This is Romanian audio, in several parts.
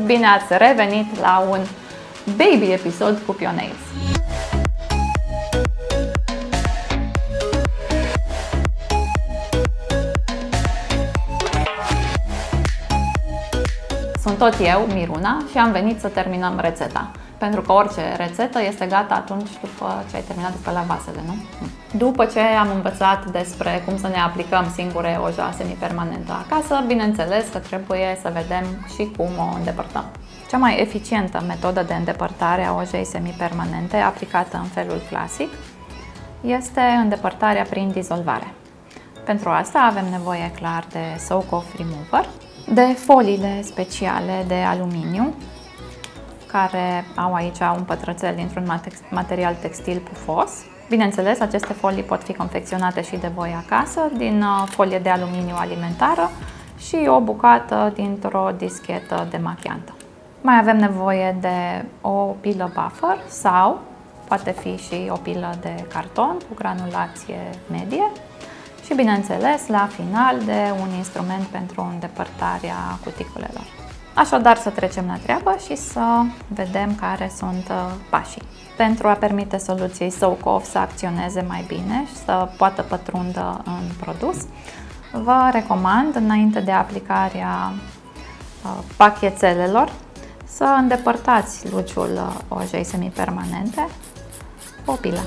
Bine ați revenit la un baby episod cu Pionails. Sunt tot eu, Miruna, și am venit să terminăm rețeta. Pentru că orice rețetă este gata atunci după ce ai terminat de spălat vasele, nu? După ce am învățat despre cum să ne aplicăm singure oja semipermanentă acasă, bineînțeles că trebuie să vedem și cum o îndepărtăm. Cea mai eficientă metodă de îndepărtare a ojei semipermanente aplicată în felul clasic este îndepărtarea prin dizolvare. Pentru asta avem nevoie clar de Soak-Off Remover, de foliile speciale de aluminiu, care au aici un pătrățel dintr-un material textil pufos. Bineînțeles, aceste folii pot fi confecționate și de voi acasă, din folie de aluminiu alimentară și o bucată dintr-o dischetă demachiantă. Mai avem nevoie de o pilă buffer sau poate fi și o pilă de carton cu granulație medie și, bineînțeles, la final de un instrument pentru îndepărtarea cuticulelor. Așadar, să trecem la treabă și să vedem care sunt pașii. Pentru a permite soluției Soak-Off să acționeze mai bine și să poată pătrundă în produs, vă recomand, înainte de aplicarea pachetelelor, să îndepărtați luciul ojei semipermanente cu o pilă.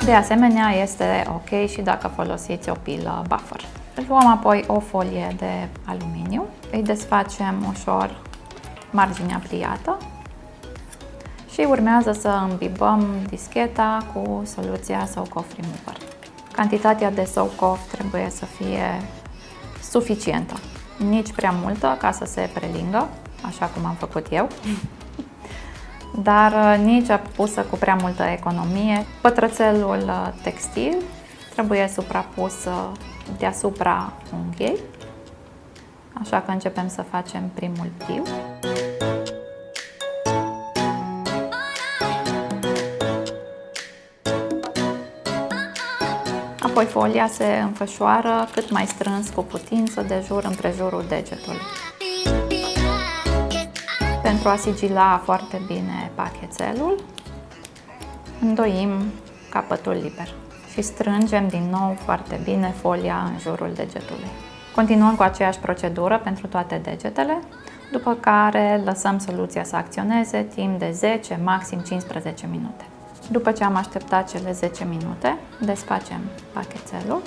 De asemenea, este ok și dacă folosiți o pilă buffer. Luăm apoi o folie de aluminiu, îi desfacem ușor marginea pliată și urmează să îmbibăm discheta cu soluția Soak-Off Remover. Cantitatea de Soak-Off trebuie să fie suficientă, nici prea multă ca să se prelingă, așa cum am făcut eu, dar nici pusă cu prea multă economie. Pătrățelul textil trebuie suprapus deasupra unghiei, așa că începem să facem primul pliu. Apoi folia se înfășoară cât mai strâns cu putință de jur împrejurul degetului. Pentru a sigila foarte bine pachetelul, îndoim capătul liber și strângem din nou foarte bine folia în jurul degetului. Continuăm cu aceeași procedură pentru toate degetele, după care lăsăm soluția să acționeze timp de 10, maxim 15 minute. După ce am așteptat cele 10 minute, desfacem pachetelul.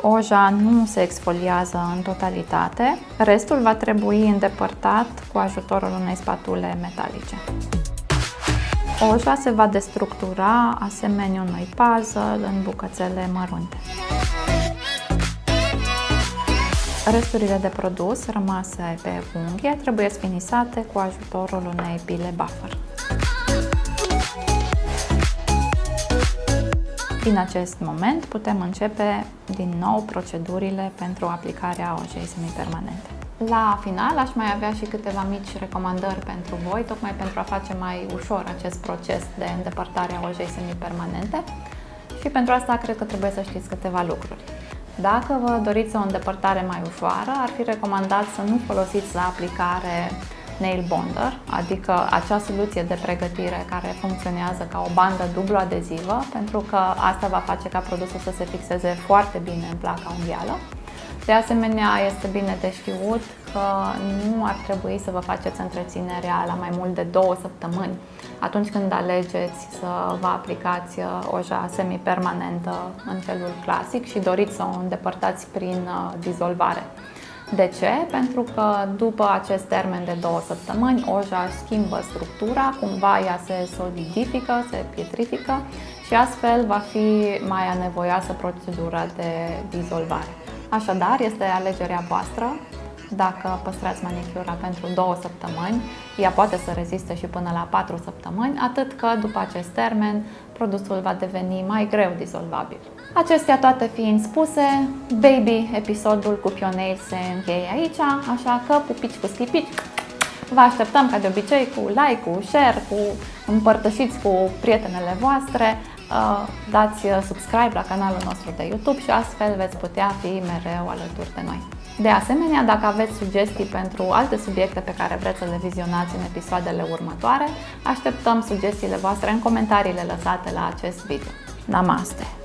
Oja nu se exfoliază în totalitate, restul va trebui îndepărtat cu ajutorul unei spatule metalice. Oja se va destructura asemenea unui puzzle în bucățele mărunte. Resturile de produs rămase pe unghie trebuie sfinisate cu ajutorul unei pile buffer. Din acest moment putem începe din nou procedurile pentru aplicarea ojei semipermanente. La final aș mai avea și câteva mici recomandări pentru voi, tocmai pentru a face mai ușor acest proces de îndepărtare a ojei semipermanente și pentru asta cred că trebuie să știți câteva lucruri. Dacă vă doriți o îndepărtare mai ușoară, ar fi recomandat să nu folosiți la aplicare nail bonder, adică acea soluție de pregătire care funcționează ca o bandă dublu adezivă, pentru că asta va face ca produsul să se fixeze foarte bine în placa unghială. De asemenea, este bine de știut că nu ar trebui să vă faceți întreținerea la mai mult de 2 săptămâni atunci când alegeți să vă aplicați oja semipermanentă în felul clasic și doriți să o îndepărtați prin dizolvare. De ce? Pentru că după acest termen de 2 săptămâni, oja schimbă structura, cumva ea se solidifică, se pietrifică și astfel va fi mai anevoioasă procedura de dizolvare. Așadar, este alegerea voastră. Dacă păstrați manicura pentru 2 săptămâni, ea poate să reziste și până la 4 săptămâni, atât că după acest termen, produsul va deveni mai greu dizolvabil. Acestea toate fiind spuse, baby, episodul cu Pionails se încheie aici, așa că pupici cu schipici, vă așteptăm ca de obicei cu like, cu share, cu împărtășiți cu prietenele voastre dați subscribe la canalul nostru de YouTube și astfel veți putea fi mereu alături de noi. De asemenea, dacă aveți sugestii pentru alte subiecte pe care vreți să le vizionați în episoadele următoare, așteptăm sugestiile voastre în comentariile lăsate la acest video. Namaste!